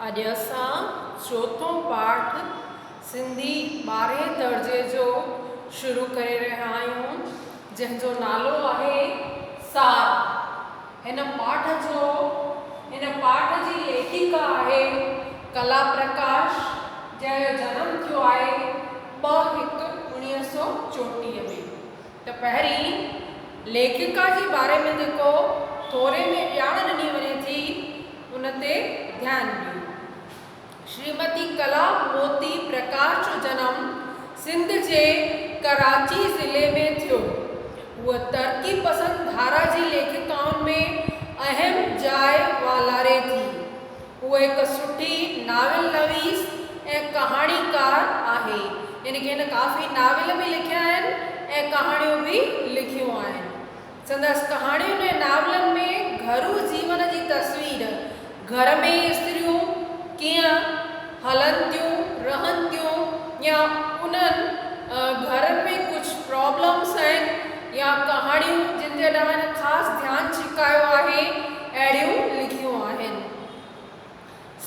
अॼु असां चौथों पाठ सिंधी 12हें दर्जे जो शुरू करे रहिया आहियूं, जंहिंजो नालो आहे सार। हिन पाठ जी लेखिका आहे कला प्रकाश, जंहिंजो जनम थियो आहे 2/1/1934 में। त पहिरीं लेखिका जे बारे में जेको थोरे में ॼाण ॾिनी वञे थी, उन ते ध्यानु ॾियो। श्रीमती कला मोती प्रकाश जो जनम सिंध जे कराची ज़िले में थियो। उहा तरक़ी पसंद धारा जी लेखिकाउनि में अहम जाइ वालारे थी। उहा हिकु सुठी नाविल नवीस ऐं कहाणीकार आहे, यानी कि हिन काफ़ी नाविल बि लिखिया आहिनि ऐं कहाणियूं बि लिखियूं आहिनि। संदसि कहाणियुनि ऐं नाविलनि में घरू जीवन जी तस्वीर, घर में स्त्रियूं कीअं हलनि थियूं रहनि थियूं, या उन्हनि घरनि में कुझु प्रॉब्लम्स आहिनि या कहाणियूं जिन जे ॾांहुं ख़ासि ध्यानु छिकायो आहे, अहिड़ियूं लिखियूं आहिनि।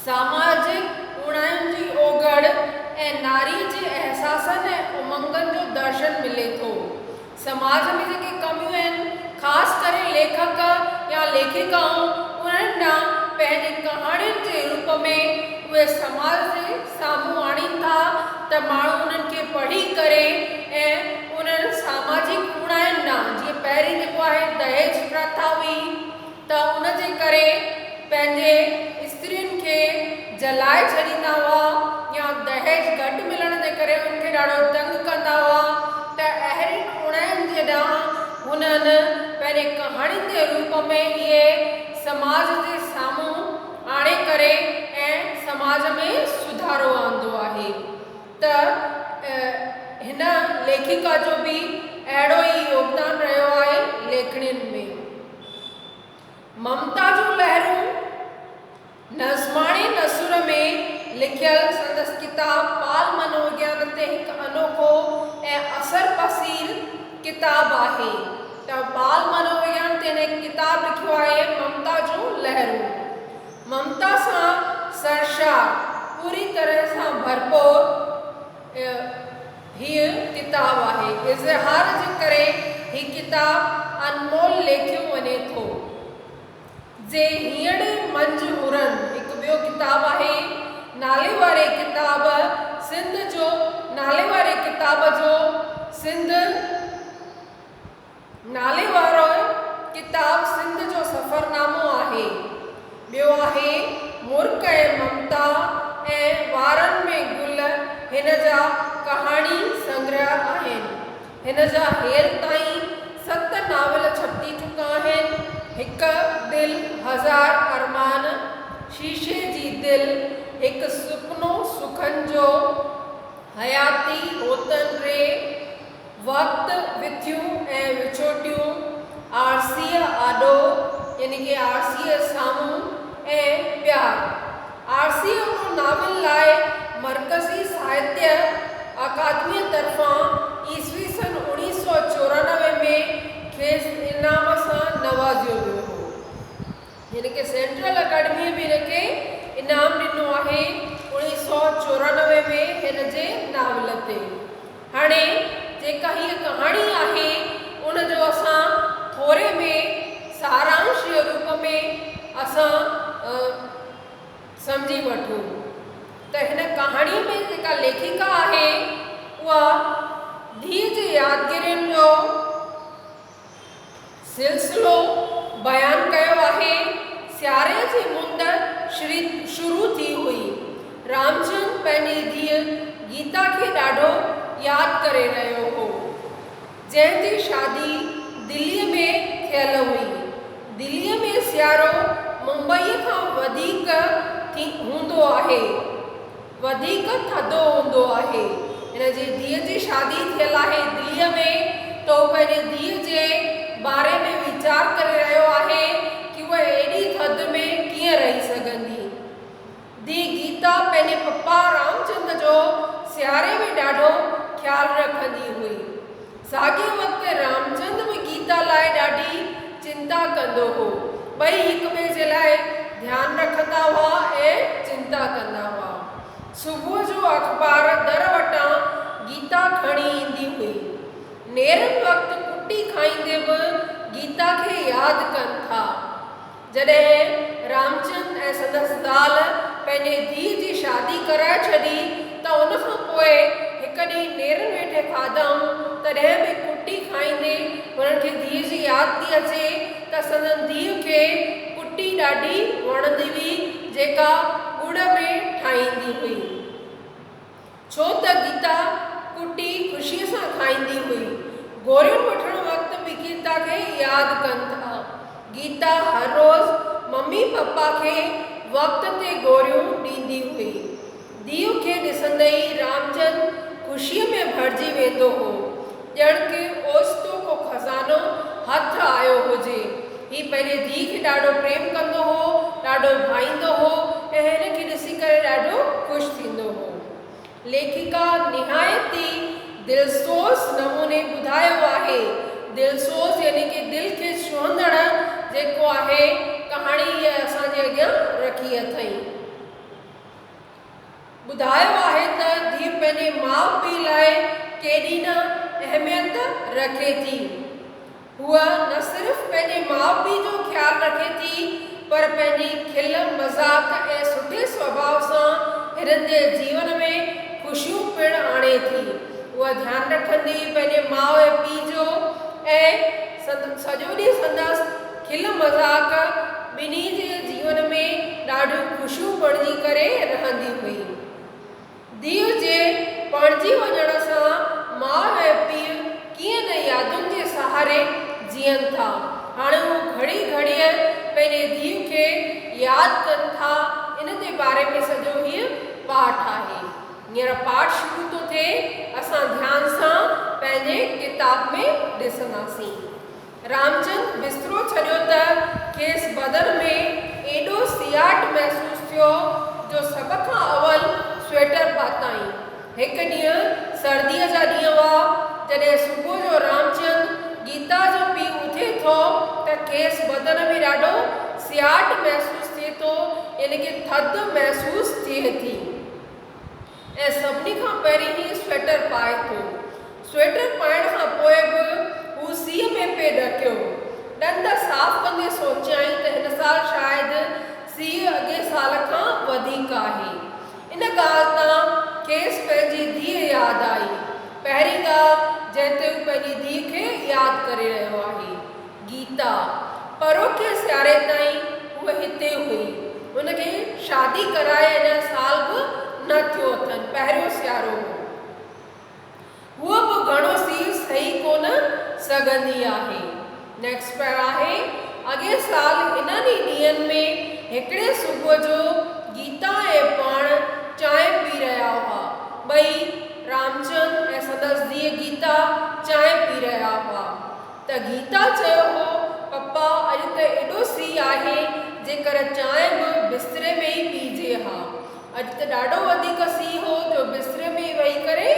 सामाजिक उणायुनि जी ओगड़ ऐं नारी जे अहसासनि ऐं उमंगनि जो दर्शन मिले थो। समाज में जेके कमियूं आहिनि, ख़ासि करे लेखक या लेखिकाऊं उन्हनि ॾांहुं पंहिंजी कहाणियुनि जे रूप में उहे समाज जे साम्हूं आणीनि था, त माण्हू उन्हनि खे पढ़ी करे ऐं उन्हनि सामाजिक उणायुनि ॾांहुं, जीअं पहिरीं जेको आहे दहेज प्रथा हुई, त उन जे करे पंहिंजे स्त्रियुनि खे जलाए छॾींदा हुआ या दहेज घटि मिलण जे करे उनखे ॾाढो तंग कंदा हुआ। त अहिड़ी उणायुनि जे ॾांहुं हुननि पंहिंजे कहाणियुनि जे रूप में इहे समाज जे साम्हूं आणे करे ऐं समाज में सुधारो आंदो आहे। त हिन लेखिका जो बि अहिड़ो ई योगदान रहियो आहे लेखणियुनि में। ममता जूं लहरूं नज़्माणे नसुर में लिखियल संदसि किताब पाल मनोविज्ञान ते हिकु अनोखो ऐं असर पसीर किताब आहे। त बाल मनोविज्ञान ते हिन किताब लिखियो आहे ममता जूं लहरूं। ममता सां सरशार, पूरी तरह सां भरपूर हीअ किताब आहे। इज़हार जे करे हीअ किताब अनमोल लेखियो वञे थो। जे हींअर मंझि हुरन हिकु ॿियो किताब आहे। नाले वारे किताब जो सिंध नाले वारो किताब सिंध जो सफ़रनामो आहे। ॿियो आहे मुर्क ऐं ममता ऐं वारनि में गुल, हिन जा कहाणी संग्रह आहिनि। हिन जा हेर ताईं 7 नाविल छपी चुका आहिनि। हिकु दिल हज़ार अरमान, शीशे जी दिल, हिकु सुपनो सुखनि जो, हयाती होतन रे, वक़्तु विथियूं ऐं विछोटियूं, आरसीअ आॾो, यानी कि आरसीअ साम्हूं, ऐं प्यार। आरसीअ नाविल लाइ मरकज़ी साहित्य अकादमी तरफ़ां ईस्वी सन 1994 में खेसि इनाम सां नवाज़ियो वियो हो। यानी कि सेंट्रल अकेडमी बि हिनखे इनाम ॾिनो आहे 1994 में हिन जे नाविल ते। हाणे जेका हीअ कहाणी आहे, उन जो असां थोरे में सारांश जे रूप में असां सम्झी वठूं। त हिन कहाणीअ में जेका लेखिका आहे, उहा धीअ जे यादगिरियुनि जो सिलसिलो बयानु कयो आहे। सियारे जी मुंद शुरू थी हुई। रामचंद पंहिंजी धीअ गीता खे ॾाढो यादि करे रहियो हो, जंहिंजी शादी दिल्लीअ में थियल हुई। दिल्लीअ में सियारो मुंबईअ खां वधीक थधो हूंदो आहे। हिन जी धीअ जी शादी थियल आहे दिल्लीअ में, त पंहिंजी धीअ जे बारे में वीचार करे रहियो आहे कि उहा एॾी थधि में कीअं रही सघंदी। धीअ गीता पंहिंजे पप्पा रामचंद जो सियारे में ॾाढो ख़्यालु रखंदी हुई। साॻिए वक़्तु रामचंद बि गीता लाइ ॾाढी चिंता कंदो हो। ॿई हिक ॿिए जे लाइ ध्यानु रखंदा हुआ ऐं चिंता कंदा हुआ। सुबुह जो अख़बार दर वटां गीता खणी ईंदी हुई। नेरनि वक़्तु कुटी खाईंदे बि गीता खे यादि कनि था। जॾहिं रामचंद ऐं संदसि ज़ाल पंहिंजे धीउ जी शादी कराए छॾी त उन खां पोइ हिकु ॾींहुं नेरनि वेठे खाधऊं, तॾहिं बि कुटी खाईंदे हुननि खे धीउ जी यादि थी अचे त संदसि धीउ खे कुटी ॾाढी वणंदी हुई, जेका गुड़ में ठाहींदी हुई। छो त गीता कुटी ख़ुशीअ सां खाईंदी हुई। गोरियूं वठण वक़्तु बि गीता खे यादि कनि था। गीता हर रोज़ु मम्मी पप्पा खे वक़्त ते गोरियूं ॾींदी हुई। धीउ खे ॾिसंदे ई रामचंद ख़ुशीअ में भरिजी वेंदो हो, ॼण के ओचितो को खज़ानो हथु आयो हुजे। ही पंहिंजे धीउ खे ॾाढो प्रेम कंदो हो, ॾाढो भाईंदो हो ऐं हिन खे ॾिसी करे ॾाढो ख़ुशि थींदो हो। लेखिका निहायती दिलसोज़ नमूने ॿुधायो आहे। दिलसोज़ यानी कि दिलि खे छुहंदड़ जेको आहे कहाणी इहा असांजे अॻियां रखी अथई। ॿुधायो आहे त धीउ पंहिंजे माउ पीउ लाइ केॾी न अहमियत रखे थी। हूअ न सिर्फ़ु पंहिंजे माउ पीउ जो ख़्यालु रखे थी, पर पंहिंजी खिल मज़ाक ऐं सुठे स्वभाव सां हिननि जे जीवन में ख़ुशियूं पिणु आणे थी। उहा ध्यानु रखंदी पंहिंजे माउ ऐं पीउ जो ऐं सॼो ॾींहुं संदसि खिल मज़ाक ॿिन्ही जे जीवन में ॾाढियूं ख़ुशियूं बणिजी करे रहंदी हुई। धीउ जे पणिजी वञण सां माउ ऐं पीउ कीअं न यादुनि जे सहारे जीअनि था। हाणे हू घड़ी घड़ीअ पंहिंजे धीउ खे यादि कनि था। इन जे बारे में सॼो हीअ पाठ आहे। हींअर पाठ शुरू थो थिए, असां ध्यान सां पंहिंजे किताब में ॾिसंदासीं। रामचंद बिस्तरो छॾियो त खेसि बदन में एॾो सियाट महसूसु थियो जो सभ खां अवल स्वेटर पाताई। हिकु ॾींहुं सर्दीअ जा ॾींहं हुआ, जॾहिं सुबुह जो रामचंद गीता जो पीउ उथे थो त खेसि बदन में ॾाढो सियाट महसूसु थिए थो, यानी कि थधि महसूसु थिए थी ऐं सभिनी खां पहिरीं ई स्वेटर पाए थो। स्वेटर पाइण खां पोइ बि हू सीउ में पिए ॾकियो। ॾंद साफ़ कंदे सोचियाई त हिन साल शायदि सीउ अॻे साल खां वधीक आहे। इन ॻाल्हि तां खेसि पंहिंजी धीउ यादि आई। पहिरीं ॻाल्हि जंहिं ते हू पंहिंजी धीउ खे यादि करे रहियो आहे, गीता। परोखे सियारे ताईं उहा हिते हुई। हुनखे शादी कराए अञा साल बि न थियो अथनि, पहिरियों सियारो हो। हूअ बि घणो सीउ सही कोन सघंदी आहे। नेक्स्ट पैर आहे, अॻे साल हिननि ई ॾींहंनि में हिकिड़े सुबुह जो गीता ऐं पाण चांहि पी रहिया हुआ। ॿई रामचंद ऐं संदसि धीउ गीता चांहि पी रहिया हुआ त गीता चयो हो, पप्पा अॼु त एॾो सीउ आहे, जेकर चांहि बि बिस्तरे में ई पीजे हा। अॼु त ॾाढो वधीक सीउ हो जो बिस्तरे में वेही करे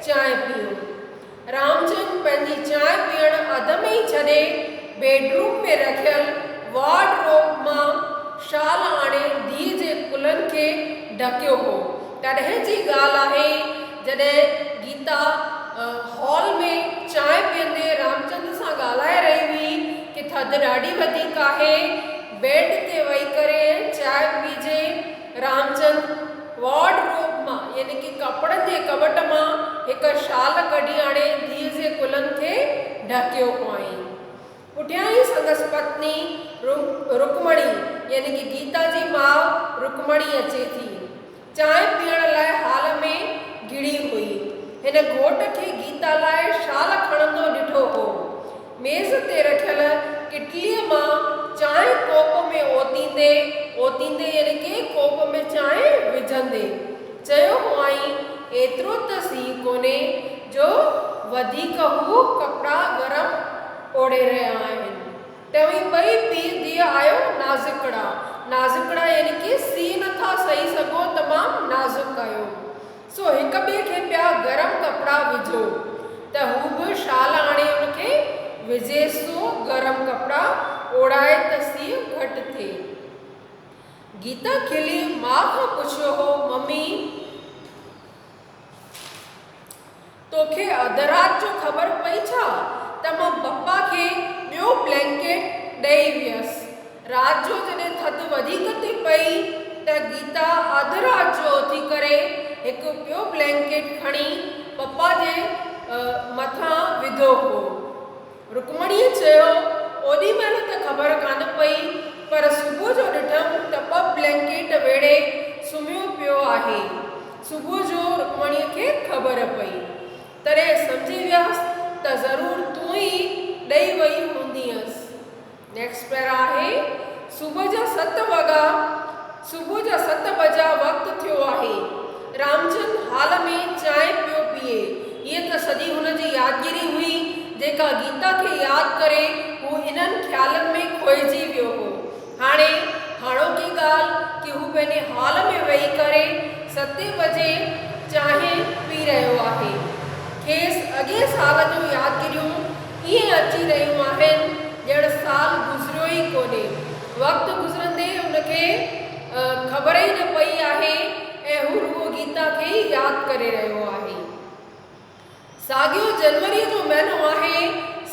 चांहि पियो। रामचंद पंहिंजी चांहि पीअण अध में ई छॾे बेडरूम में रखियल वार्डरोब मां शाल आणे धीउ जे कुलनि खे ढकियो हो। तॾहिं जी ॻाल्हि आहे जॾहिं गीता हॉल में चांहि पीअंदे रामचंद सां ॻाल्हाए रही हुई कि थधि ॾाढी वधीक आहे, बेड ते वेही करे चांहि पीजे। रामचंद वार्डरोब मां यानी कि कपिड़नि जे कबट मां हिकु शाल कढी आणे धीउ जे कुलनि खे ढकियो हुअईं। पुठियां ई संदसि पत्नी रुक्मणी यानी कि गीता जी माउ रुक्मणी अचे थी। चांहि पीअण लाइ हाल में घिड़ी हुई। हिन घोट खे गीता लाइ शाल खणंदो ॾिठो हो। मेज़ ते रखियल किटलीअ मां चांहि कोप में ओतींदे यानी कि कोप में चांहि विझंदे चयो हुआईं, एतिरो त सीउ कोन्हे जो वधीक हू कपिड़ा गरम ओढ़े रहिया आहिनि। तव्हीं ॿई पीउ धीउ आहियो नाज़ुकड़ा यानी कि सीउ नथा सही सघो, तमामु नाज़ुक आहियो, सो हिक ॿिए खे पिया गरम कपिड़ा विझो। त हू बि शाल आणे उनखे विझेसो, गरम कपिड़ा ओढ़ाए त सीउ घटि थिए। गीता खिली मां खां पुछियो हो, मम्मी तोखे अध रात जो ख़बर पई छा त मां पप्पा खे ॿियो ब्लैंकेट ॾेई वियसि। रात जो जॾहिं थधि वधीक थी पई त गीता अध रात जो उथी करे हिकु ॿियो ब्लैंकेट खणी पप्पा जे मथां विधो हो। रुक्मणीअ चयो, ओॾी महिल त ख़बर कान पई, पर सुबुह जो ॾिठमि त ॿ ब्लैंकेट वेड़े सुम्हियो पियो आहे। सुबुह जो रुक्मणीअ खे ख़बर पई, तॾहिं सम्झी वियसि त ज़रूरु तूं ई ॾेई वई हूंदीअसि। नेक्स्ट पैरा आहे, सुबुह जा 7 बजा वक़्तु थियो आहे। रामचंद हाल में चांहि पियो पीए। हीअ त सॼी हुनजी यादगिरी हुई, जेका गीता खे यादि करे हू इन्हनि ख़्यालनि में खोइजी वियो हो। हाणे हाणोकी ॻाल्हि कि हू पंहिंजे हाल में वेही करे 7 बजे चांहि पी रहियो आहे। खेसि अॻे साल जूं यादगिरियूं ईअं अची रहियूं आहिनि ॼण साल गुज़रियो ई कोन्हे। वक़्तु गुज़रंदे हुनखे ख़बर ई न पई आहे ऐं हू रुॻो गीता खे ई यादि करे रहियो आहे। साॻियो जनवरीअ जो महीनो आहे,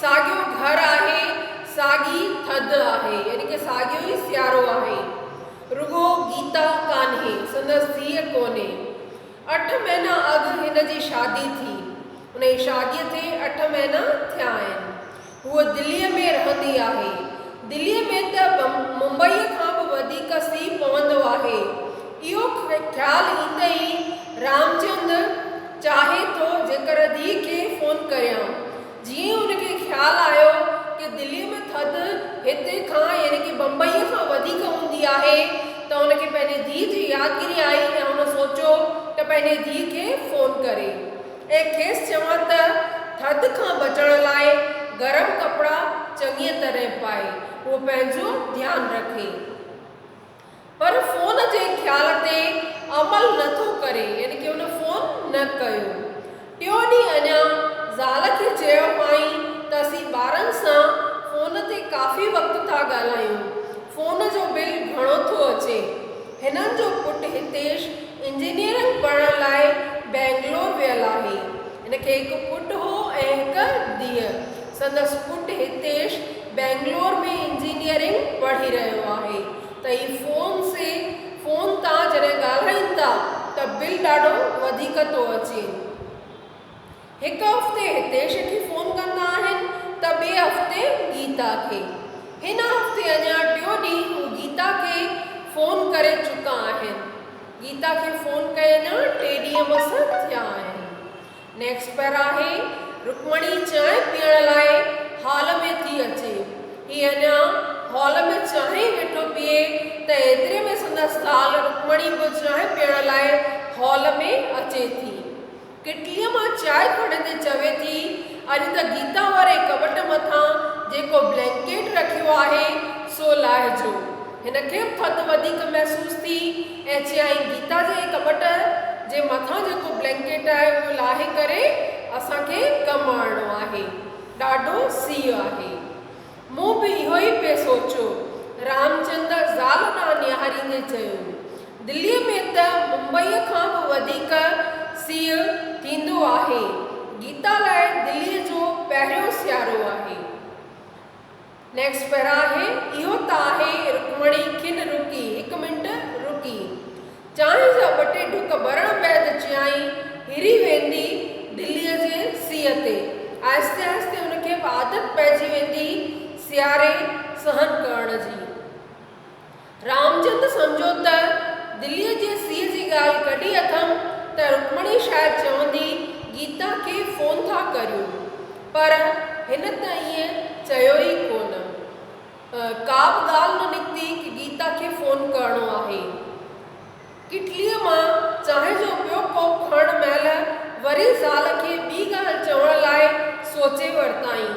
साॻियो घर आहे, साॻी थधि आहे, यानी कि साॻियो ई सियारो आहे। रुॻो गीता कान्हे, संदसि धीअ कोन्हे। 8 महीना अॻु हिन जी शादी थी। हुन जी शादीअ ते 8 महीना थिया आहिनि। हूअ दिल्लीअ में रहंदी आहे। दिल्लीअ में त मुंबईअ खां बि वधीक सीउ पवंदो आहे। इहो ख़्यालु ईंदे ई रामचंद चाहे थो जेकर धीउ खे फ़ोन करियां। जीअं हुनखे ख़्यालु आयो कि दिल्लीअ में थधि हिते खां यानी कि बम्बईअ खां वधीक हूंदी आहे त हुनखे पंहिंजी धीउ जी यादगिरी आई ऐं हुन सोचियो त पंहिंजे धीउ खे फ़ोन करे ऐं खेसि चवां त थधि खां बचण लाइ गरम कपिड़ा चङीअ तरह पाए, उहो पंहिंजो ध्यानु रखे। पर फ़ोन जे ख़्याल ते अमल नथो करे, यानी कि हुन फ़ोन न कयो। टियों ॾींहुं अञा ज़ाल खे चयो आई त असीं ॿारनि सां फ़ोन ते काफ़ी वक़्तु था ॻाल्हायूं। फ़ोन जो बिल घणो थो अचे। हिननि जो पुटु हितेश इंजीनियरिंग पढ़ण लाइ बेंगलोर वियल आहे। हिनखे हिकु पुटु हो ऐं हिकु धीअ। संदसि पुटु हितेश बेंगलोर में इंजीनियरिंग पढ़ी रहियो आहे। त ही फ़ोन तां जॾहिं ॻाल्हाइनि था त बिल ॾाढो वधीक थो अचे। हिकु हफ़्ते हितेश खे फ़ोन कंदा आहिनि त ॿिए हफ़्ते गीता खे। हिन हफ़्ते अञा टियों ॾींहुं हू गीता खे फ़ोन करे चुका आहिनि। गीता खे फ़ोन कए अञा 3 ॾींहं बस थिया आहिनि। नेक्स्ट पैरा आहे, रुक्मणी चांहि पीअण लाइ हॉल में थी अचे। हीअ अञा हॉल में चांहि वेठो पीए त एतिरे में संदसि ज़ाल रुक्मणी बि चांहि पीअण लाइ हॉल में अचे थी। किटलीअ मां चांहि खणंदे चवे थी, अॼु त गीता वारे कबट मथां जेको ब्लैंकेट रखियो आहे सो लाहिजो। हिनखे थधि वधीक महसूस थी ऐं चयाईं, गीता जे कबट जे मथां जेको ब्लैंकेट आहे उहो लाहे करे असांखे कमु आणणो आहे। ॾाढो सीउ आहे। मूं बि इहो ई पिए सोचियो। रामचंद ज़ाल ॾांहुं निहारींदे चयो, दिल्लीअ में त मुंबईअ खां बि वधीक सीउ थींदो आहे। गीता लाइ दिल्लीअ जो पहिरियों सियारो आहे। नेक्स्ट पैरा आहे, इहो त आहे रुक्मणी खिन रुकी, 1 मिंट रुकी। चांहि जा 2 टे ढुक भरण बैदि चयाईं, हिरी वेंदी दिल्लीअ जे सीउ ते। आहिस्ते आहिस्ते हुनखे आदत पइजी वेंदी सियारे सहन करण जी। रामचंद सम्झो त दिल्लीअ जे सीउ जी ॻाल्हि कढी अथमि त रुक्मणी शायदि चवंदी गीता खे फ़ोन था करियूं, पर हिन त ईअं चयो ई कोन। का बि ॻाल्हि न निकिती कि गीता खे फ़ोन करिणो आहे। किटलीअ मां चांहि जो ॿियो कोप खणण महिल वरी ज़ाल खे ॿी ॻाल्हि चवण लाइ सोचे वरिताईं।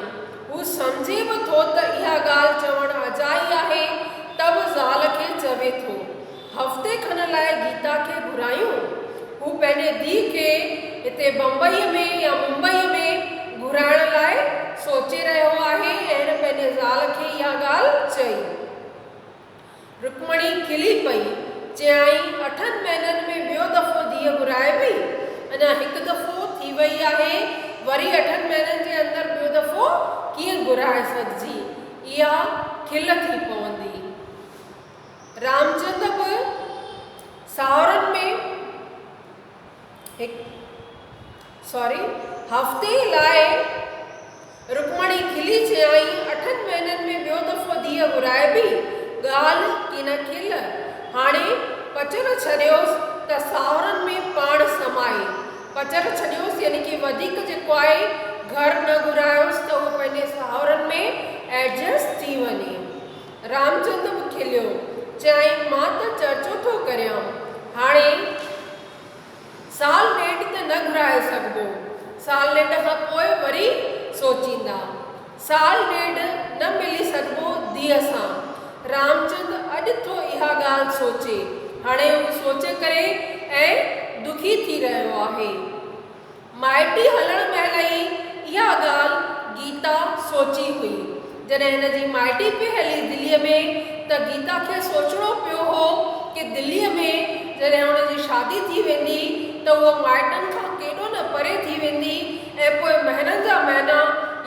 हू सम्झे बि थो त इहा ॻाल्हि चवणु अजाई आहे, त बि ज़ाल खे चवे थो, हफ़्ते खन लाइ गीता खे घुरायूं। हू पंहिंजे धीउ खे हिते बम्बईअ में या मुंबईअ में घुराइण लाइ सोचे रहियो आहे ऐं हिन पंहिंजे ज़ाल खे इहा ॻाल्हि चई। रुक्मणी खिली पई चयाईं 8 महीननि में ॿियो दफ़ो धीअ घुराए पई। अञा हिकु दफ़ो थी वई आहे, वरी 8 महीननि जे अंदरि ॿियो दफ़ो कीअं घुराए सघिजी? इहा खिल थी पवंदी। रामचंद्र बि साहुरनि में हफ़्ते लाइ रुक्मणी खिली चयाईं 8 महीननि में ॿियो दफ़ो धीअ घुराए बि ॻाल्हि की न खिल। हाणे पचर छॾियोसि त साहुरनि में पाण समाए। पचर छॾियोसि यानी कि वधीक जेको आहे घर न घुरायोसि त उहो पंहिंजे साहुरनि में एडजस्ट थी वञे। रामचंद्र बि खिलियो, चयाईं मां त चर्चो थो करियां, हाणे साल ॾेढ त न घुराए सघिबो, साल ॾेढ खां पोइ वरी सोचींदा। साल ॾेढ न मिली सघिबो धीअ सां। रामचंद्र अॼु थो इहा ॻाल्हि सोचे, हाणे हू सोचे करे ऐं दुखी थी रहियो आहे। माइटी हलण महिल ई इहा ॻाल्हि गीता सोची हुई। जॾहिं हिन जी माइटी पई हली दिल्लीअ में, त गीता खे सोचणो पियो हो कि दिल्लीअ में जॾहिं हुनजी शादी थी वेंदी त उहो माइटनि खां केॾो न परे थी वेंदी ऐं पोइ महीननि जा महीना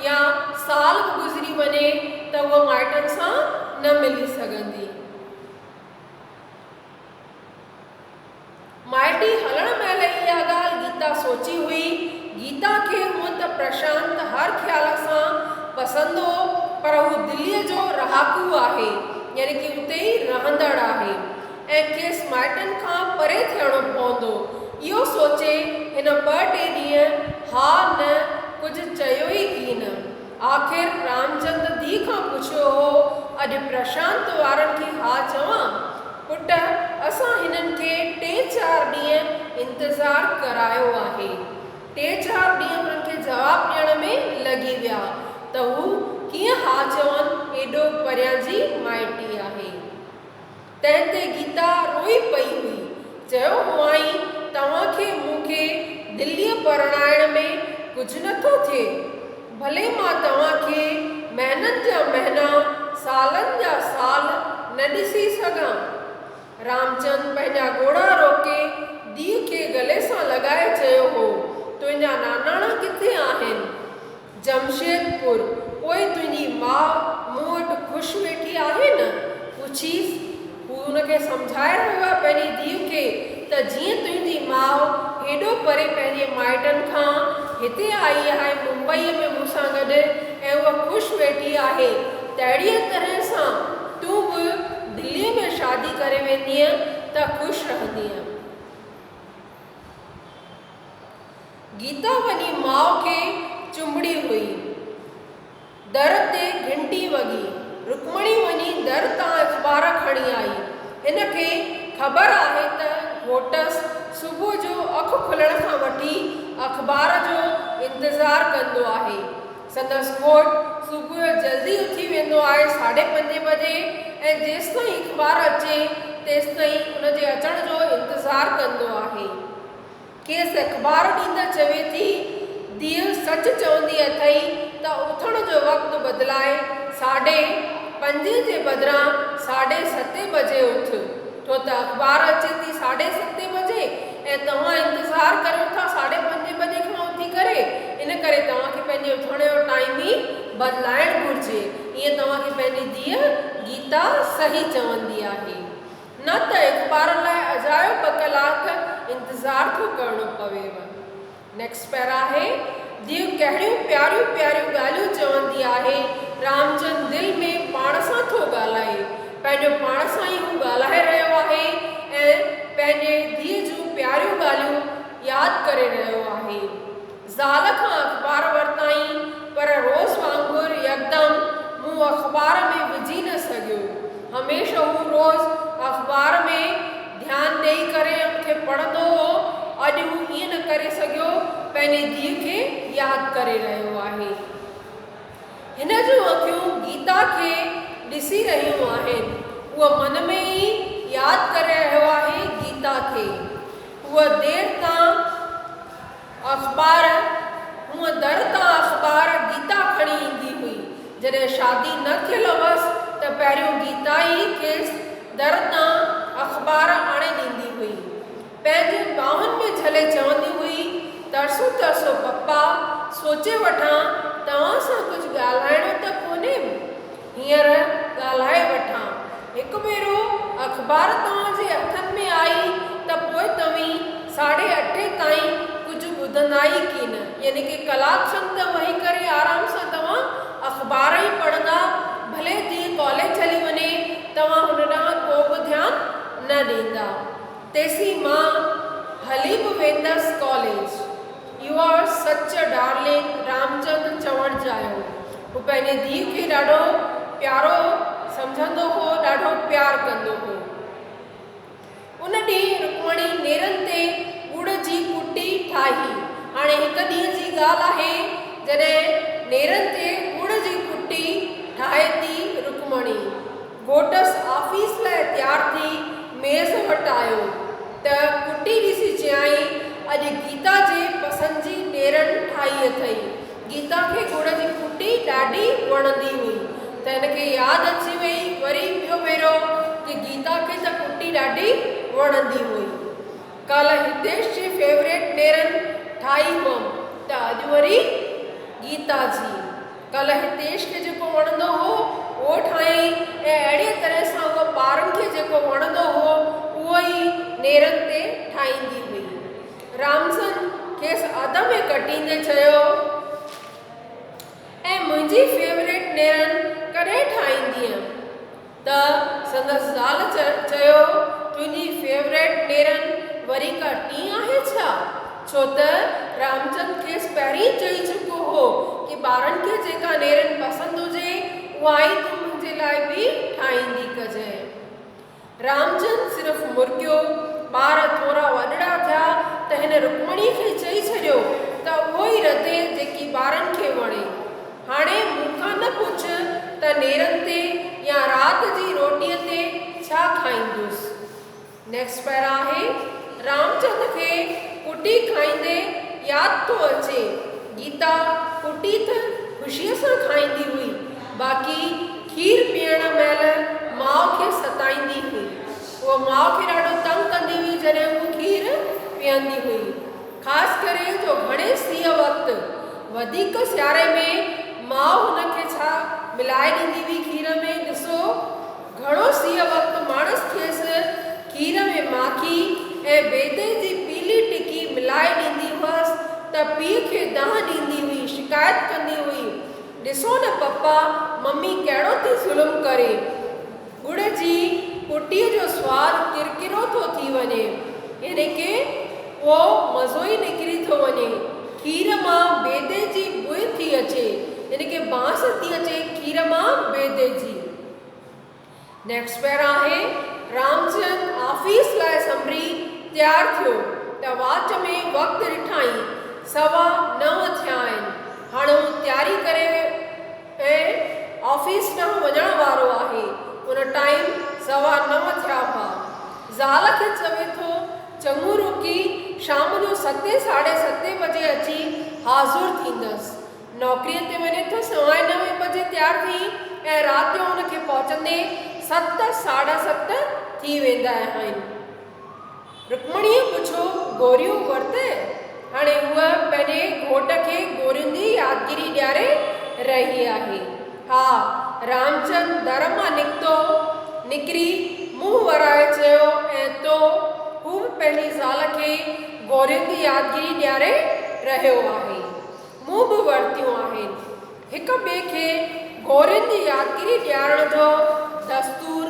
या साल बि गुज़री वञे त उहो माइटनि सां न मिली सघंदी। माइटी हलण महिल इहा ॻाल्हि गीता सोची हुई। गीता खे हूअं त प्रशांत हर ख़्याल सां पसंदि हो, पर हू दिल्लीअ जो रहाकू आहे, यानी कि उते ई रहंदड़ आहे ऐं खेसि माइटनि खां परे थियणो पवंदो। इहो सोचे हिन 2-3 ॾींहं हा न कुझु चयो ई की न। आख़िर रामचंद्र धीउ खां पुछियो हो, अॼु प्रशांत वारनि खे हा चवां? पुट, असां हिननि खे 3-4 ॾींहं इंतज़ारु करायो आहे। 3-4 ॾींहं हुननि खे जवाबु ॾियण में लॻी विया त हू कीअं हा चवनि, एॾो परियां जी माइटी आहे। तंहिं ते गीता रोई पई हुई, चयो हुआई तव्हांखे मूंखे दिल्लीअ परणाइण में कुझु नथो थिए, भले मां तव्हांखे महीननि जा महीना सालनि जा साल न ॾिसी सघां। रामचंद्र पंहिंजा ॻोड़ा रोके धीउ खे गले सां लॻाए चयो हो, तुंहिंजा नानाणा किथे आहिनि? जमशेदपुर। पोइ तुंहिंजी माउ मूं वटि ख़ुशि वेठी आहे न? पुछीसि। हू हुनखे सम्झाए रहियो आहे पंहिंजी धीउ खे त जीअं तुंहिंजी माउ हेॾो परे पंहिंजे माइटनि खां हिते आई आहे मुंबईअ में मूंसां गॾु ऐं उहा ख़ुशि वेठी आहे, तहिड़ीअ तरह सां तूं बि दिल्लीअ में शादी करे वेंदीअ त ख़ुशि रहंदीअ। गीता वञी माउ खे चुंबड़ी हुई। दर ते घंटी वॻी। रुक्मणी वञी दर तां अख़बार खणी आई। हिन खे ख़बर आहे त घोटस सुबुह जो अखि खुलण खां वठी अख़बार जो इंतज़ारु कंदो आहे। संदसि घोट सुबुह जो जल्दी उथी वेंदो आहे 5:30 बजे ऐं जेसिताईं अख़बार अचे तेसिताईं उनजे अचण जो इंतज़ारु कंदो आहे। खेसि अख़बार ॾींदड़ चवे थी, धीउ सच चवंदी अथई त उथण जो वक़्तु बदिलाए 5:30 जे बदिरां 7:30 बजे उथ, छो त अख़बार अचे थी 7:30 बजे ऐं तव्हां इंतज़ारु करियो था 5:30 बजे खां उथी करे। इन करे तव्हांखे पंहिंजे उथण जो टाइम ई बदिलाइणु घुरिजे। ईअं तव्हांखे पंहिंजी धीउ गीता सही चवंदी आहे, न त अख़बार लाइ अजायो 2 कलाक इंतज़ारु थो करिणो पवेव। नेक्स्ट पैरा आहे, धीउ कहिड़ियूं प्यारियूं प्यारियूं ॻाल्हियूं चवंदी आहे। रामचंद्र दिलि में पाण सां थो ॻाल्हाए, पंहिंजो पाण सां ई हू ॻाल्हाए रहियो आहे ऐं पंहिंजे धीउ जूं प्यारियूं ॻाल्हियूं यादि करे रहियो आहे। ज़ाल खां अख़बार वरिताईं, पर रोज़ वांगुरु यकदमि मूं अख़बार में विझी न सघियो। हमेशह हू रोज़ अख़बार में ध्यानु ॾेई करे उनखे पढ़ंदो हो। अॼु हू ईअं न करे सघियो, पंहिंजी धीउ खे यादि करे रहियो आहे। हिन जूं अखियूं गीता खे ॾिसी रहियूं आहिनि। उहा मन में ई यादि करे रहियो आहे गीता खे। उहा देर तां अख़बार दर तां अख़बार गीता खणी ईंदी हुई। जॾहिं शादी न थियल हुअसि त पहिरियों गीता ई खेसि दर तां अख़बार अख़बार आणे ॾींदी हुई। पंहिंजे ॿाहुनि में झले चवंदी हुई, तरसो तरसो पप्पा, सोचे वठां तव्हां सां कुझु ॻाल्हाइणो त कोन्हे, हींअर ॻाल्हाए वठां। हिकु भेरो अख़बार तव्हांजे हथनि में आई त पोइ तव्हीं 8:30 ताईं कुझु ॿुधंदा ई कीन, यानी कि कलाक खनि त वेही करे आराम सां तव्हां अख़बार ई पढ़ंदा, भले जीअं कॉलेज हली वञे तव्हां हुन ॾांहुं को बि ध्यानु न ॾींदा। तेसीं मां हली बि वेंदसि कॉलेज। यू आर सच अ डार्लिंग, रामचंद चवणु चाहियो। हू पंहिंजे धीउ खे ॾाढो प्यारो सम्झंदो हो, ॾाढो प्यारु कंदो हो। उन ॾींहुं रुक्मणी नेरनि ते ॻुड़ जी कुटी ठाही। हाणे हिकु ॾींहं जी ॻाल्हि आहे, जॾहिं नेरनि ते ॻुड़ जी कुटी ठाहे थी रुक्मणी, घोटसि ऑफिस लाइ तयारु थी मेज़ वटि आयो त कुटी ॾिसी चयाई, अॼु गीता जे पसंदि जी नेरनि ठाही अथई। गीता खे ॻुड़ जी कुटी ॾाढी वणंदी हुई त हिनखे यादि अची वई वरी ॿियो भेरो कि गीता खे त कुटी ॾाढी वणंदी हुई। कल्ह हितेश जी फेवरेट नेरनि ठाही हुअमि त अॼु वरी गीता जी। कल्ह हितेश खे जेको वणंदो हो उहो ठाही ऐं अहिड़े तरह सां उहो ॿारनि खे जेको वणंदो हो उहो ई नेरनि ते ठाहींदी हुई। रामचंद खेसि अध में कटींदे चयो, ऐं मुंहिंजी फेवरेट नेरनि कॾहिं ठाहींदीअं? त संदसि ज़ाल चयो, तुंहिंजी फेवरेट नेरनि वरी का टी आहे छा? छो त रामचंद खेसि पहिरीं चई चुको हो कि ॿारनि खे जेका नेरनि पसंदि हुजे उहा ई तूं मुंहिंजे लाइ बि ठाहींदी कजांइ। रामचंद सिर्फ़ु मुर्कियो। ॿार थोरा वॾड़ा थिया त हिन रुक्मणी खे चई छॾियो त उहो ई रधे जेकी ॿारनि खे वणे। हाणे मूंखां न पुछ त नेरनि ते या राति जी रोटीअ ते छा खाईंदुसि। नेक्स्ट पैरा आहे, रामचंद खे कुटी खाईंदे यादि थो अचे, गीता कुटी त ख़ुशीअ सां खाईंदी हुई, बाक़ी खीर पीअण महिल माउ खे सताईंदी हुई। उहा माउ खे ॾाढो तंग कंदी हुई जॾहिं उहा खीर पीअंदी हुई। ख़ासि करे जो घणे सीअ वक़्तु, वधीक सियारे में माउ हुनखे छा मिलाए ॾींदी हुई खीर में। ॾिसो, घणो सीअ वक़्तु माण्हू खेसि खीर में माखी ऐं बेदे जी पीली टिकी मिलाए ॾींदी हुअसि त पीउ खे दाह ॾींदी हुई, शिकायत कंदी हुई, ॾिसो न पप्पा, मम्मी कहिड़ो थी ज़ुल्म करे, ॻुड़ जी कुटीअ जो सवादु किरकिरो थो थी वञे, यानी कि उहो मज़ो ई निकिरी थो वञे, खीर मां बेदे जी बुई थी अचे, यानी कि बांस थी अचे खीर मां बेदे जी। नेक्स्ट पैरा आहे, रामचंद ऑफिस लाइ संभरी तयारु थियो त वाच में वक़्तु ॾिठाई 9:15 थिया आहिनि। हाणे हू तयारी करे ऐं ऑफिस ॾांहुं वञण वारो आहे। उन टाइम 9:15 थिया हुआ। ज़ाल खे चवे थो, चङो रुकी शाम जो 7 साढे 7 बजे अची हाज़ुर थींदसि। नौकरीअ ते वञे थो 9:15 बजे तयारु थी ऐं राति जो हुनखे पहुचंदे 7 साढा 7 थी वेंदा आहिनि। रुक्मणीअ पुछो, गोरियूं वरिते? हाणे उहा पंहिंजे घोट खे गोरियुनि जी यादगिरी ॾियारे रही आहे। हा, रामचंद दर मां निकिरी मुंहुं वराए चयो, ऐं तो हू पंहिंजी ज़ाल खे गोरियुनि जी यादगिरी ॾियारे रहियो आहे। मूं बि वरितियूं आहिनि। हिक ॿिए खे गोरियुनि जी यादगिरी ॾियारण जो दस्तूर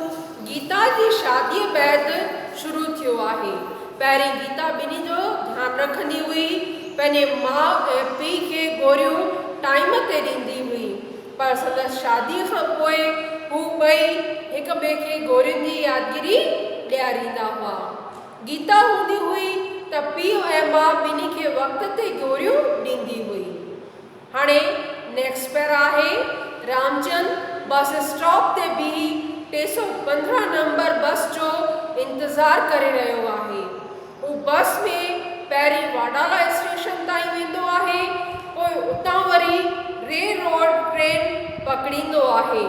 गीता जी शादीअ बैदि शुरू थियो आहे। पहिरीं गीता ॿिन्ही जो ध्यानु रखंदी हुई, पंहिंजे माउ ऐं पीउ खे गोरियूं टाइम ते ॾींदी हुई, पर संदसि शादीअ खां पोइ हू ॿई हिक ॿिए खे गोरियुनि जी यादगिरी ॾियारींदा हुआ। गीता हूंदी हुई त पीउ ऐं माउ ॿिन्ही खे वक़्त ते गोरियूं ॾींदी हुई। हाणे नेक्स्ट पैरा आहे, रामचंद बस स्टॉप ते बीही 315 नंबर बस जो इंतज़ारु करे रहियो आहे। हू बस में पहिरीं वाडाला स्टेशन ताईं वेंदो आहे, पोइ उतां वरी रे रोड ट्रेन पकड़ींदो आहे।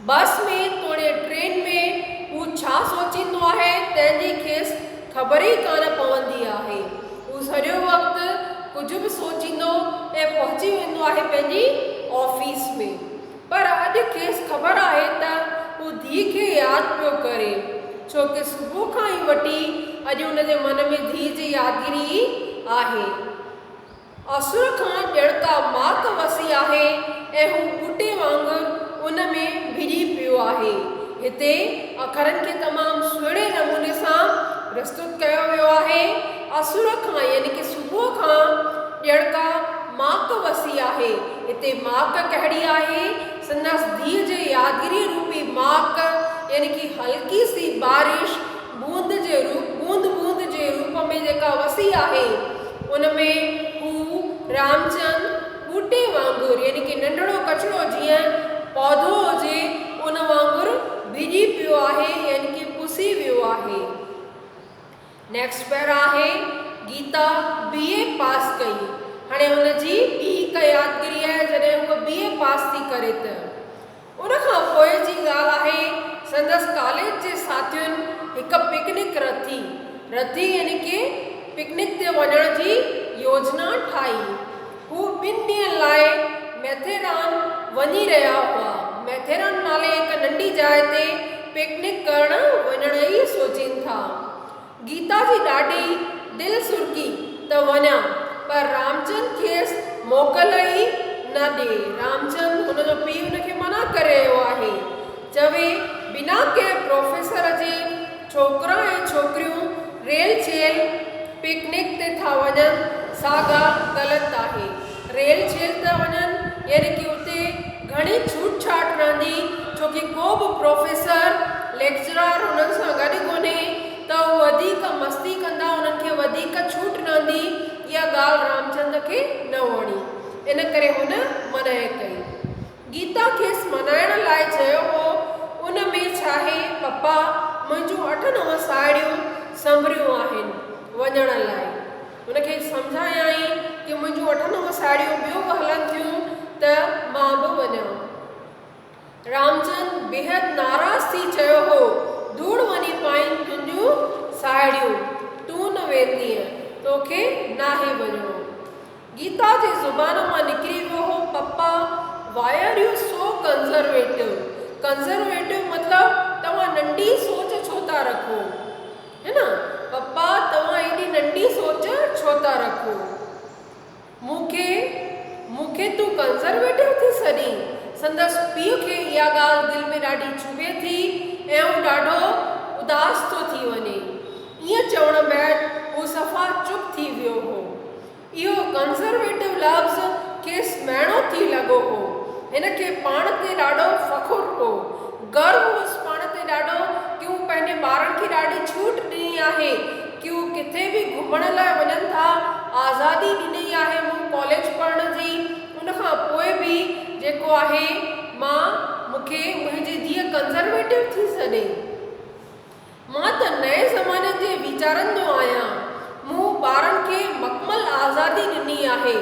बस में तोड़े ट्रेन में हू छा सोचींदो आहे तंहिंजी खेसि ख़बर ई कान पवंदी आहे। हू सॼो वक़्तु कुझु बि सोचींदो ऐं पहुची वेंदो आहे पंहिंजी ऑफिस में। पर अॼु खेसि ख़बर आहे त हू धीउ खे यादि पियो करे, छो कि सुबुह खां ई वठी अॼु हुनजे मन में धीउ जी यादगिरी आहे। असुर खां ॼण का माक वसी आहे ऐं हू ॿूटे वांगुरु उन में भिॼी पियो आहे। हिते अखरनि खे तमामु सुहिणे नमूने सां प्रस्तुत कयो वियो आहे। असुर खां यानी कि सुबुह खां ॼण का माक वसी आहे। हिते माक कहिड़ी आहे? संदसि धीउ जे यादगिरी रूपी माक यानी कि हल्की सी बारिश बूंद बूंद जे रूप में जेका वसी आहे, उन में हू रामचंद ॿूटे वांगुरु यानी कि नंढड़ो कचिड़ो जीअं पौधो हुजे उन वांगुरु भिॼी पियो आहे यानी कि पुसी वियो आहे। नेक्स्ट पैर आहे गीता BA पास कई। हाणे हुनजी ॿी हिकु यादगिरी आहे जॾहिं हूअ BA पास थी करे त उन खां पोइ जी ॻाल्हि आहे संदसि कॉलेज जे साथियुनि हिकु पिकनिक रथी यानी कि पिकनिक ते वञण जी योजना ठाही। हू 2 ॾींहंनि लाइ मेथेरान वञी रहिया हुआ। मेथेरान नाले हिकु नंढी जाइ ते पिकनिक करण वञण ई सोचीनि था। गीता जी ॾाढी दिलि सुरकी त वञा, पर रामचंद खेसि मोकल ई न ॾे। रामचंद हुनजो पीउ हुनखे मना करे रहियो आहे, चवे बिना कंहिं प्रोफेसर जे छोकिरा ऐं छोकिरियूं रेल छेल पिकनिक ते था वञनि, साॻा ग़लति आहे। रेल छेल था वञनि यानी कि उते घणी छूट छाट रहंदी, छो कि को बि प्रोफेसर लेक्चरर हुननि सां गॾु कोन्हे त हू वधीक मस्ती कंदा, उन्हनि खे वधीक छूट रहंदी। इहा ॻाल्हि रामचंद खे न वणी, इन करे हुन मनाए कई। गीता खेसि मनाइण लाइ चयो हो, उन में छा आहे, पप्पा मुंहिंजूं 8-9 साहेड़ियूं संभरियूं आहिनि वञण लाइ। हुनखे सम्झायई कि मुंहिंजूं 8-9 साहेड़ियूं ॿियूं बि हलनि थियूं त मां बि वञा। रामचंद बेहद नाराज़ थी चयो हो, धूड़ वञी पाइनि तुंहिंजूं साहेड़ियूं, तूं न वेंदीअ, तोखे नाहे वञणो। गीता जी ज़ुबान मां निकिरी वियो हो, पप्पा why are you so conservative. Conservative मतिलबु तव्हां नंढी सोच छो था रखो, है न? पप्पा तव्हां एॾी नंढी सोच छो था रखो? मूंखे तूं कंज़र्वेटिव थी सॾी। संदसि पीउ खे इहा ॻाल्हि दिलि में ॾाढी चुभे थी ऐं हू ॾाढो उदास थो थी वञे। ईअं चवण बैदि हू सफ़ा चुप थी वियो हो। इहो कंज़र्वेटिव लफ़्ज़ खेसि महणो थी लॻो हो। हिन खे पाण ते ॾाढो फ़ख़ुरु हो, गर्व हुअसि पाण ते ॾाढो कि हू पंहिंजे ॿारनि खे ॾाढी छूट ॾिनी आहे, कि हू किथे बि घुमण लाइ वञनि था, आज़ादी ॾिनी आहे मूं कॉलेज पढ़ण जी। उन खां पोइ बि जेको आहे मूंखे मुंहिंजी धीअ कंज़र्वेटिव थी सॾे। मां त नए ज़माने जे वीचारनि जो आहियां। मूं ॿारनि खे मकमल आज़ादी ॾिनी आहे,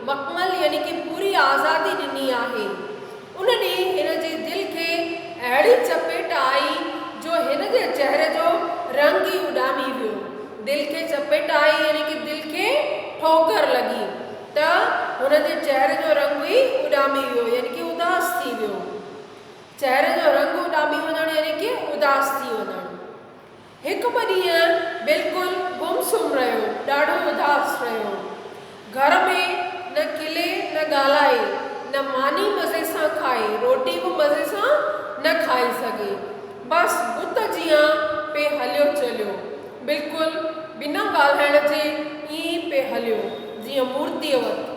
मकमल यानी कि पूरी आज़ादी ॾिनी आहे। उन ॾींहुं हिन जे दिलि खे अहिड़ी चपेट आई जो हिन जे चहिरे जो रंग ई उॾामी वियो। दिलि खे चपेट आई यानी कि दिलि खे ठोकर लॻी त हुन जे चहिरे जो रंग ई उॾामी वियो यानी कि उदास थी वियो। चहिरे जो रंग उॾामी वञणु यानी कि उदास थी वञणु। हिकु ॿ ॾींहं बिल्कुलु गुमसुम रहियो, ॾाढो उदास रहियो। घर में न खिले न ॻाल्हाए, न मानी मज़े सां खाए, रोटी बि मज़े सां न खाई सघे। बसि बुत जीअं पे हलियो चलियो, बिल्कुलु बिना ॻाल्हाइण जे ईअं पे हलियो जीअं मूर्तीअ वटि।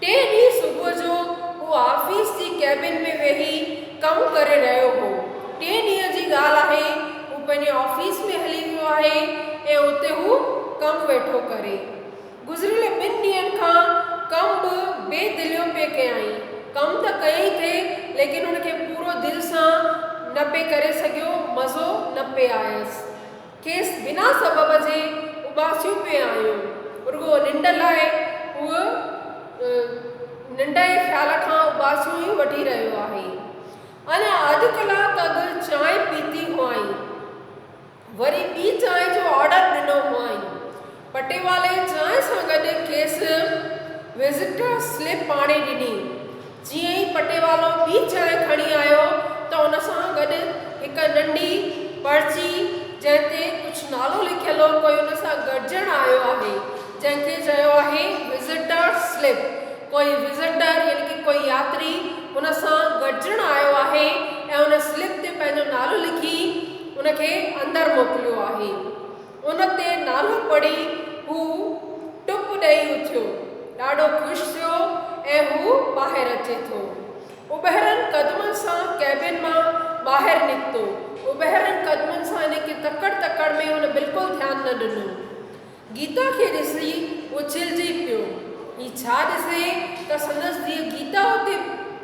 3 ॾींहं सुबुह जो हू ऑफिस जी कैबिन में वेही कमु करे रहियो हो। 3 ॾींहं जी ॻाल्हि आहे, हू पंहिंजे ऑफिस में हली वियो आहे ऐं उते हू कमु वेठो करे। गुज़िरियल 2 ॾींहंनि खां कमु बि बेदिलियो पे कयई। कमु त कयई थे, लेकिन हुनखे पूरो दिलि सां न पे करे सघियो, मज़ो न पे आयसि। खेसि बिना सबब जे उबासियूं पे आयूं। रुगो निंड लाइ उहो निंड जे ख़्याल खां उबासियूं ई वठी रहियो आहे। अञा अधु कलाक अॻु चांहि पीती हुआई वरी ॿी चांहि जो ऑर्डर ॾिनो हुअईं। पटेवाले चांहि सां गॾु खेसि विज़िटर स्लिप आणे ॾिनी। जीअं ई पटेवालो ॿी चांहि खणी आयो त उन सां गॾु हिकु नंढी पर्ची जंहिं ते कुझु नालो लिखियलु हो, कोई उन सां गॾिजण आयो आहे, जंहिंखे चयो आहे विज़िटर स्लिप। कोई विज़िटर यानी कि कोई यात्री उन सां गॾिजण आयो आहे ऐं उन स्लिप ते पंहिंजो नालो लिखी उनखे अंदरि मोकिलियो आहे। उन ते नालो पढ़ी हू टुप ॾेई उथियो, ॾाढो ख़ुशि थियो ऐं हू ॿाहिरि अचे थो। उॿहिरनि क़दमनि सां कैबिन मां ॿाहिरि निकितो। उॿहिरनि क़दमनि सां इन खे तकड़ में हुन बिल्कुलु ध्यानु न ॾिनो। गीता खे ॾिसी उछिलजी पियो। ही छा ॾिसे त संदसि धीअ गीता हुते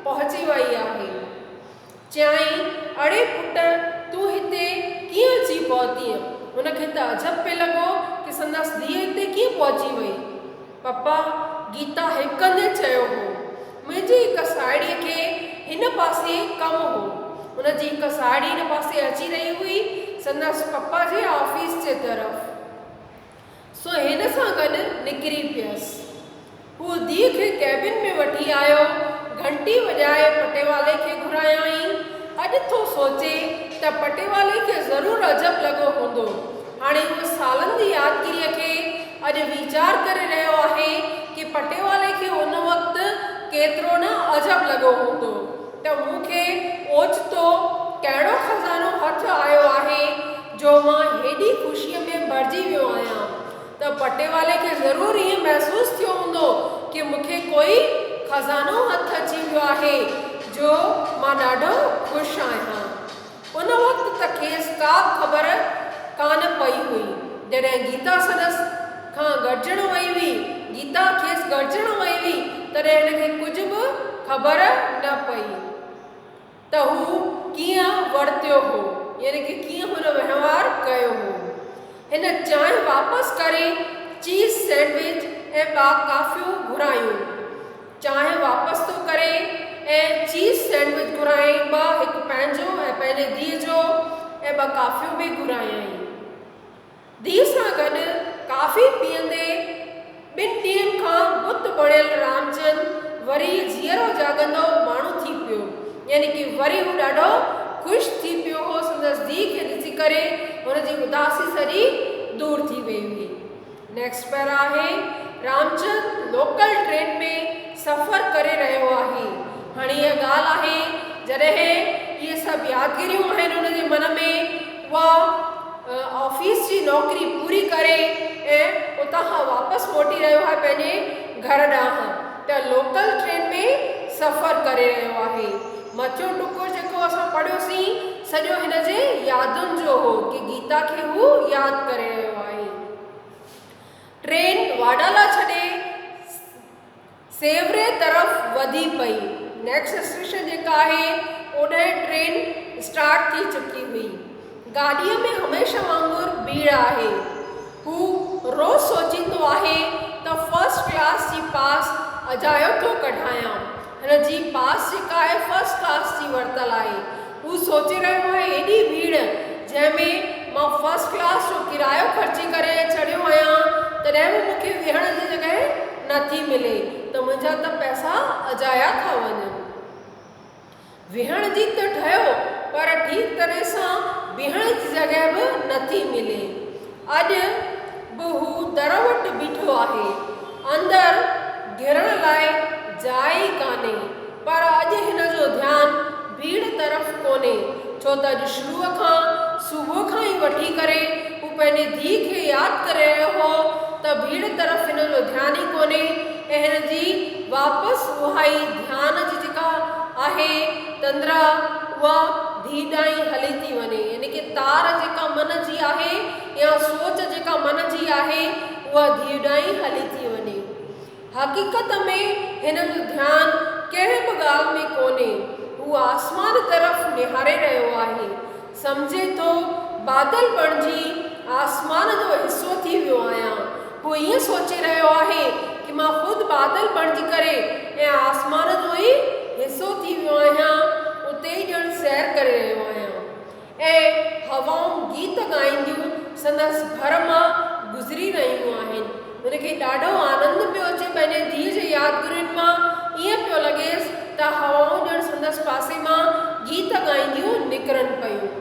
पहुची वई आहे। चयाईं, अड़े पुट, तूं हिते कीअं अची पहुतीअ? हुनखे त अजब पियो लॻो कि संदसि धीअ हिते कीअं पहुची वई। पप्पा, गीता हिकंदे चयो हो, मुंहिंजी हिकु साहेड़ीअ खे हिन पासे कमु हो। हुनजी हिकु साहेड़ी हिन पासे अची रही हुई संदसि पप्पा जे ऑफिस जे तरफ़, सो हिन सां गॾु निकिरी पियसि। हू धीअ खे कैबिन में वठी आयो, घंटी वॼाए पटेवाले खे घुरायाईं। अॼु थो सोचे त पटेवाले खे ज़रूरु अजब लॻो हूंदो। हाणे उहो सालनि जी यादगिरीअ खे अॼु वीचार करे रहियो आहे कि पटेवाले खे उन वक़्तु केतिरो न अजब लॻो हूंदो त मूंखे ओचितो कहिड़ो खज़ानो हथ आयो आहे जो मां हेॾी ख़ुशीअ में भरिजी वियो आहियां। त पटेवाले खे ज़रूरु ईअं महसूसु थियो हूंदो कि मूंखे कोई खज़ानो हथ अची वियो आहे जो मां ॾाढो ख़ुशि आहियां। उन वक़्तु त खेसि का ख़बर कान पई हुई। जॾहिं गीता संदसि खां गॾिजण वई हुई, गीता खेसि गॾिजण वई हुई, तॾहिं हिनखे कुझु बि ख़बर न पई त हू कीअं वर्तियो हो, यानी कि कीअं हुन वहिंवार कयो हो। हिन चांहि वापसि करे चीज़ सैंडविच ऐं ॿ काफियूं घुरायूं। चांहि वापसि थो करे ऐं चीज़ सैंडविच घुराई, ॿ, हिकु पंहिंजो ऐं पंहिंजे धीअ जो, ऐं ॿ काफियूं बि घुरायईं। धीअ सां गॾु काफ़ी पीअंदे 2 ॾींहंनि खां बुत बणियल रामचंद वरी जीअरो जाॻंदो माण्हू थी पियो, यानी कि वरी हू ॾाढो ख़ुशि थी पियो हो। संदसि धीअ खे ॾिसी करे हुनजी उदासी सॼी दूर थी वई हुई। नेक्स्ट पैरा आहे, रामचंद लोकल ट्रेन में सफ़र करे रहियो आहे। हाणे इहा ॻाल्हि आहे जॾहिं इहे सभु यादगिरियूं आहिनि हुनजे मन में, उहा ऑफिस जी नौकरी पूरी करे ऐं उतां खां वापसि मोटी रहियो आहे पंहिंजे घर ॾांहुं, त लोकल ट्रेन में सफ़र करे रहियो आहे। मथियों टुकुर जेको असां पढ़ियोसीं सॼो हिन जे यादुनि जो हो कि गीता खे हू यादि करे रहियो आहे। ट्रेन वाडाला छॾे सेवरे तरफ़ वधी पई। नेक्स्ट स्टेशन जेका आहे ओॾांहुं ट्रेन स्टार्ट थी चुकी हुई। गाॾीअ में हमेशह वांगुरु भीड़ आहे। हू रोज़ सोचींदो आहे त फर्स्ट क्लास जी पास अजायो थो कढायां। हिन जी पास जेका आहे फर्स्ट क्लास जी वरितलु आहे। हू सोचे रहियो आहे एॾी भीड़ जंहिंमें मां फर्स्ट क्लास जो किरायो ख़र्ची करे चढ़ियो आहियां, तॾहिं बि मूंखे विहण जी जॻह नथी मिले, त मुंहिंजा त पैसा अजाया था वञनि। विहण जी त ठहियो पर ठीक तरह सां विहण जी जॻह बि नथी मिले। अॼु बि हू दर वटि बीठो आहे, अंदरि घिरण लाइ जाइ ई कान्हे, पर अॼु हिन जो ध्यानु भीड़ तरफ़ कोन्हे, छो त अॼु शुरूअ खां सुबुह खां ई वठी करे हू पंहिंजी धीउ खे यादि करे रहियो हो त भीड़ तरफ़ हिन जो ध्यानु ई कोन्हे ऐं हिन जी वापसि उहा ई ध्यानु जी जेका आहे तंद्रा उहा धीउ ॾांहुं ई हली थी वञे, यानी कि तार जेका मन जी आहे या सोच जेका मन जी आहे उहा धीउ ॾांहुं ई हली थी वञे। हक़ीक़त में हिन जो ध्यानु कंहिं बि ॻाल्हि में कोन्हे, हू आसमान तरफ़ निहारे रहियो आहे। सम्झे थो बादल बणिजी आसमान जो हिसो थी वियो आहियां। हू ईअं सोचे रहियो आहे कि मां ख़ुदि बादल बणिजी करे ऐं आसमान जो ई हिसो थी वियो आहियां, उते ई ॼण सैर करे रहियो आहियां। ऐं हवाऊं गीत ॻाईंदियूं संदसि घर मां गुज़री रहियूं आहिनि। हुनखे ॾाढो आनंद पियो अचे पंहिंजे धीअ जे यादगिरियुनि मां। ईअं पियो लॻेसि त हवाऊं ॼण संदसि पासे मां गीत ॻाईंदियूं निकिरनि पियूं।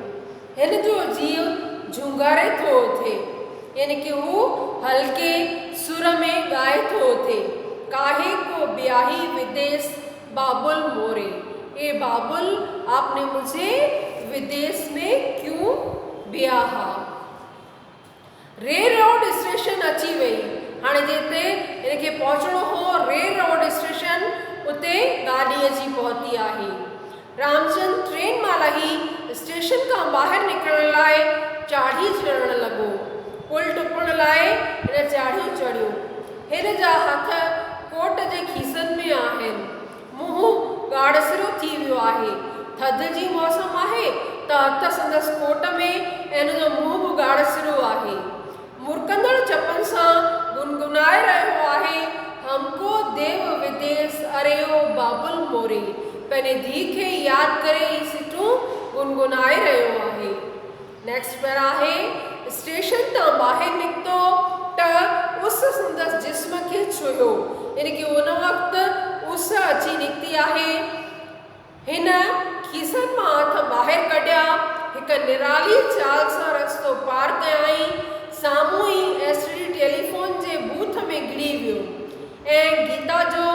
हिन जो जीउ झुंगारे थो थिए, यानी कि हू हल्के सुर में ॻाए थो थिए, काहे को ब्याही विदेश बाबुल मोरे। ए बाबुल आपने मुझे विदेश में क्यों ब्याहा। रेल रोड स्टेशन अची वई। हाणे जिते हिनखे पहुचणो हो रेल रोड स्टेशन, उते गाॾी अची पहुती आहे। रामचंद ट्रेन मां लही स्टेशन खां ॿाहिरि निकिरण लाइ चाढ़ी चढ़णु लॻो। पुल टुपण लाइ हिन चाढ़ियूं चढ़ियूं। हिन जा हथ कोट जे खीसनि में आहिनि। मुंहुं ॻाढ़सिरो थी वियो आहे। थधि जी मौसम आहे त हथ संदसि कोट में ऐं हिन जो मुंहुं बि ॻाढ़सिरो आहे। मुरकंदड़ चपनि सां गुनगुनाए रहियो आहे, हमको देव विदेश अरे ओ बाबुल मोरे। पंहिंजे धीउ खे यादि करे ही सिटूं गुनगुनाए रहियो आहे। नेक्स्ट पर आहे, स्टेशन तां ॿाहिरि निकितो त उस संदसि जिस्म खे छुयो, यानी कि उन वक़्तु उस अची निकिती आहे। हिन खीसनि मां हथ ॿाहिरि कढिया, हिकु निराली चाल सां रस्तो पार कयाई। साम्हूं ई एसटीडी टेलीफोन जे बूथ में गिड़ी वियो ऐं गीता जो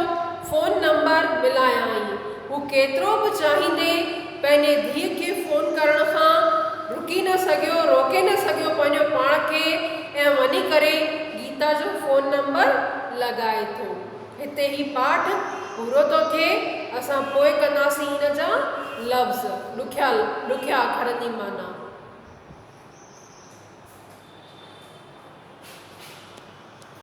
फ़ोन नंबर मिलायाई। हू केतिरो बि चाहींदे पंहिंजे धीउ खे फ़ोन करण खां रोके न सघियो पंहिंजो पाण खे, ऐं वञी करे गीता जो फ़ोन नंबर लॻाए थो। हिते ही पाठ पूरो थो थिए। असां पोइ कंदासीं हिन जा लफ़्ज़, ॾुखिया अखरनि जी माना।